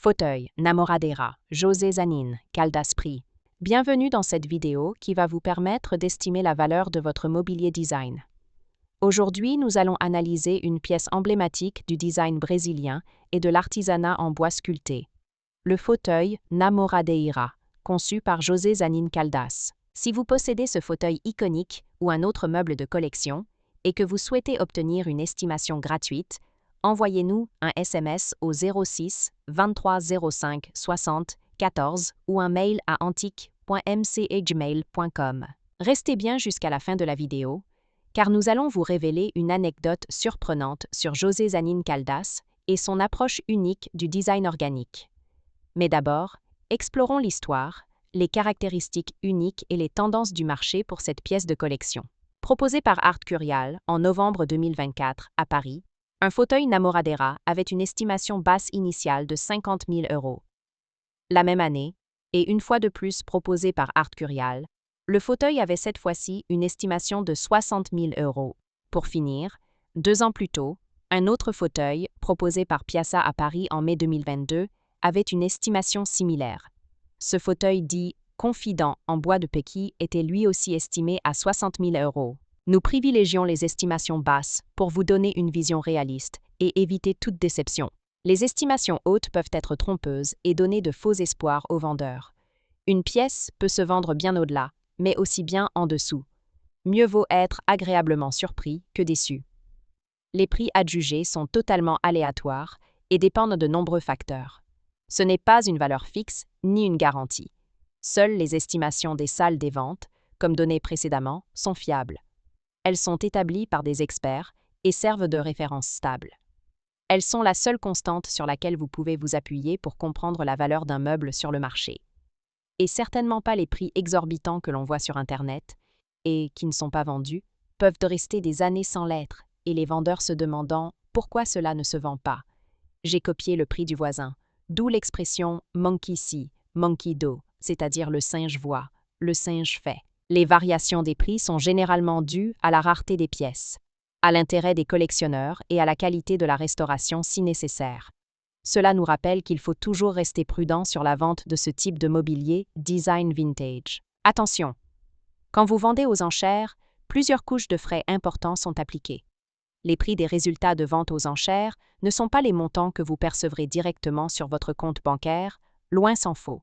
Fauteuil, Namoradera, José Zanin, Caldas Prix. Bienvenue dans cette vidéo qui va vous permettre d'estimer la valeur de votre mobilier design. Aujourd'hui, nous allons analyser une pièce emblématique du design brésilien et de l'artisanat en bois sculpté. Le fauteuil Namoradeira, conçu par José Zanin Caldas. Si vous possédez ce fauteuil iconique ou un autre meuble de collection et que vous souhaitez obtenir une estimation gratuite, envoyez-nous un SMS au 06 23 05 60 14 ou un mail à antique.mc@gmail.com. Restez bien jusqu'à la fin de la vidéo, car nous allons vous révéler une anecdote surprenante sur José Zanin Caldas et son approche unique du design organique. Mais d'abord, explorons l'histoire, les caractéristiques uniques et les tendances du marché pour cette pièce de collection. Proposée par Art Curial en novembre 2024 à Paris, un fauteuil Namoradera avait une estimation basse initiale de 50 000 €. La même année, et une fois de plus proposé par Art Curial, le fauteuil avait cette fois-ci une estimation de 60 000 €. Pour finir, 2 ans plus tôt, un autre fauteuil, proposé par Piazza à Paris en mai 2022, avait une estimation similaire. Ce fauteuil dit « confident » en bois de Pékin était lui aussi estimé à 60 000 €. Nous privilégions les estimations basses pour vous donner une vision réaliste et éviter toute déception. Les estimations hautes peuvent être trompeuses et donner de faux espoirs aux vendeurs. Une pièce peut se vendre bien au-delà, mais aussi bien en dessous. Mieux vaut être agréablement surpris que déçu. Les prix adjugés sont totalement aléatoires et dépendent de nombreux facteurs. Ce n'est pas une valeur fixe ni une garantie. Seules les estimations des salles des ventes, comme données précédemment, sont fiables. Elles sont établies par des experts et servent de référence stable. Elles sont la seule constante sur laquelle vous pouvez vous appuyer pour comprendre la valeur d'un meuble sur le marché. Et certainement pas les prix exorbitants que l'on voit sur Internet, et qui ne sont pas vendus, peuvent rester des années sans l'être, et les vendeurs se demandant pourquoi cela ne se vend pas. J'ai copié le prix du voisin, d'où l'expression « monkey see, monkey do », c'est-à-dire le singe voit, le singe fait. Les variations des prix sont généralement dues à la rareté des pièces, à l'intérêt des collectionneurs et à la qualité de la restauration si nécessaire. Cela nous rappelle qu'il faut toujours rester prudent sur la vente de ce type de mobilier design vintage. Attention! Quand vous vendez aux enchères, plusieurs couches de frais importants sont appliquées. Les prix des résultats de vente aux enchères ne sont pas les montants que vous percevrez directement sur votre compte bancaire, loin s'en faut.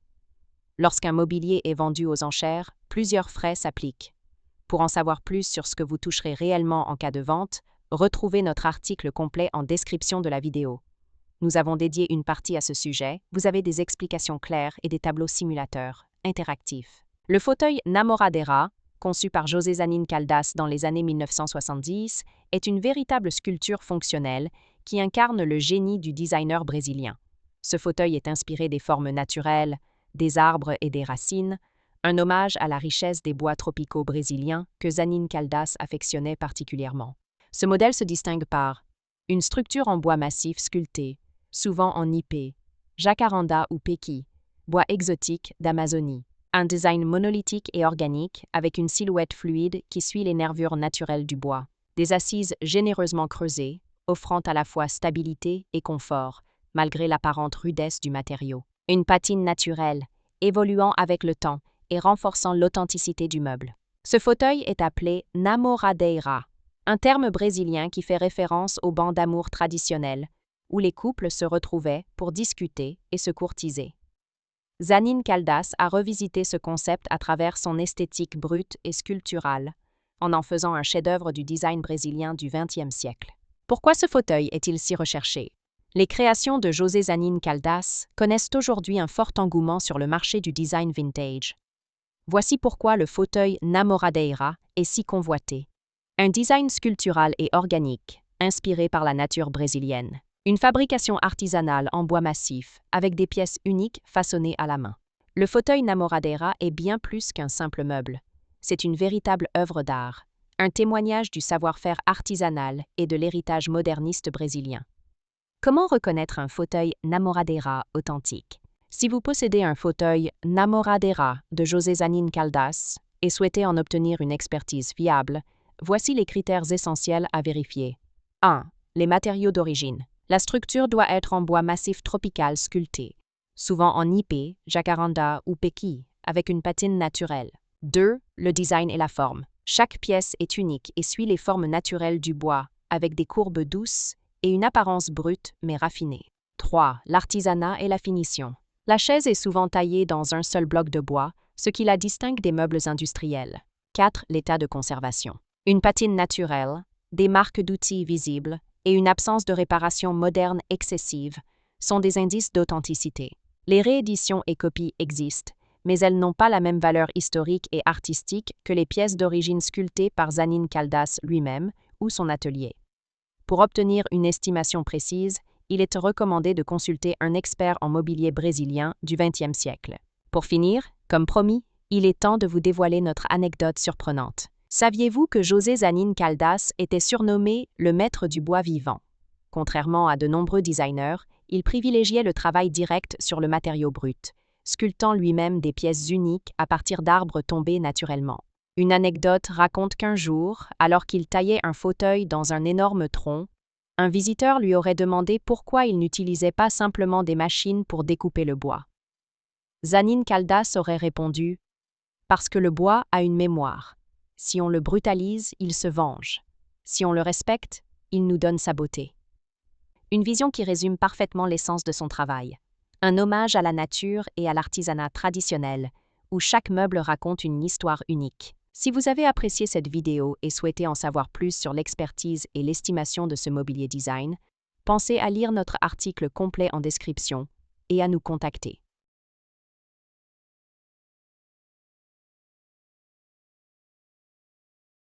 Lorsqu'un mobilier est vendu aux enchères, plusieurs frais s'appliquent. Pour en savoir plus sur ce que vous toucherez réellement en cas de vente, retrouvez notre article complet en description de la vidéo. Nous avons dédié une partie à ce sujet, vous avez des explications claires et des tableaux simulateurs, interactifs. Le fauteuil Namoradera, conçu par José Zanin Caldas dans les années 1970, est une véritable sculpture fonctionnelle qui incarne le génie du designer brésilien. Ce fauteuil est inspiré des formes naturelles, des arbres et des racines, un hommage à la richesse des bois tropicaux brésiliens que Zanin Caldas affectionnait particulièrement. Ce modèle se distingue par une structure en bois massif sculpté, souvent en ipé, jacaranda ou péqui, bois exotique d'Amazonie, un design monolithique et organique avec une silhouette fluide qui suit les nervures naturelles du bois, des assises généreusement creusées, offrant à la fois stabilité et confort, malgré l'apparente rudesse du matériau. Une patine naturelle, évoluant avec le temps et renforçant l'authenticité du meuble. Ce fauteuil est appelé Namoradeira, un terme brésilien qui fait référence au banc d'amour traditionnel, où les couples se retrouvaient pour discuter et se courtiser. Zanin Caldas a revisité ce concept à travers son esthétique brute et sculpturale, en faisant un chef-d'œuvre du design brésilien du XXe siècle. Pourquoi ce fauteuil est-il si recherché? Les créations de José Zanin Caldas connaissent aujourd'hui un fort engouement sur le marché du design vintage. Voici pourquoi le fauteuil Namoradeira est si convoité. Un design sculptural et organique, inspiré par la nature brésilienne. Une fabrication artisanale en bois massif, avec des pièces uniques façonnées à la main. Le fauteuil Namoradeira est bien plus qu'un simple meuble. C'est une véritable œuvre d'art, un témoignage du savoir-faire artisanal et de l'héritage moderniste brésilien. Comment reconnaître un fauteuil Namoradeira authentique? Si vous possédez un fauteuil Namoradeira de José Zanin Caldas et souhaitez en obtenir une expertise fiable, voici les critères essentiels à vérifier. 1. Les matériaux d'origine. La structure doit être en bois massif tropical sculpté, souvent en épais, jacaranda ou péquille, avec une patine naturelle. 2. Le design et la forme. Chaque pièce est unique et suit les formes naturelles du bois, avec des courbes douces et une apparence brute mais raffinée. 3. L'artisanat et la finition. La chaise est souvent taillée dans un seul bloc de bois, ce qui la distingue des meubles industriels. 4. L'état de conservation. Une patine naturelle, des marques d'outils visibles et une absence de réparation moderne excessive sont des indices d'authenticité. Les rééditions et copies existent, mais elles n'ont pas la même valeur historique et artistique que les pièces d'origine sculptées par Zanin Caldas lui-même ou son atelier. Pour obtenir une estimation précise, il est recommandé de consulter un expert en mobilier brésilien du XXe siècle. Pour finir, comme promis, il est temps de vous dévoiler notre anecdote surprenante. Saviez-vous que José Zanin Caldas était surnommé le maître du bois vivant? Contrairement à de nombreux designers, il privilégiait le travail direct sur le matériau brut, sculptant lui-même des pièces uniques à partir d'arbres tombés naturellement. Une anecdote raconte qu'un jour, alors qu'il taillait un fauteuil dans un énorme tronc, un visiteur lui aurait demandé pourquoi il n'utilisait pas simplement des machines pour découper le bois. Zanin Caldas aurait répondu « Parce que le bois a une mémoire. Si on le brutalise, il se venge. Si on le respecte, il nous donne sa beauté. » Une vision qui résume parfaitement l'essence de son travail. Un hommage à la nature et à l'artisanat traditionnel, où chaque meuble raconte une histoire unique. Si vous avez apprécié cette vidéo et souhaitez en savoir plus sur l'expertise et l'estimation de ce mobilier design, pensez à lire notre article complet en description et à nous contacter.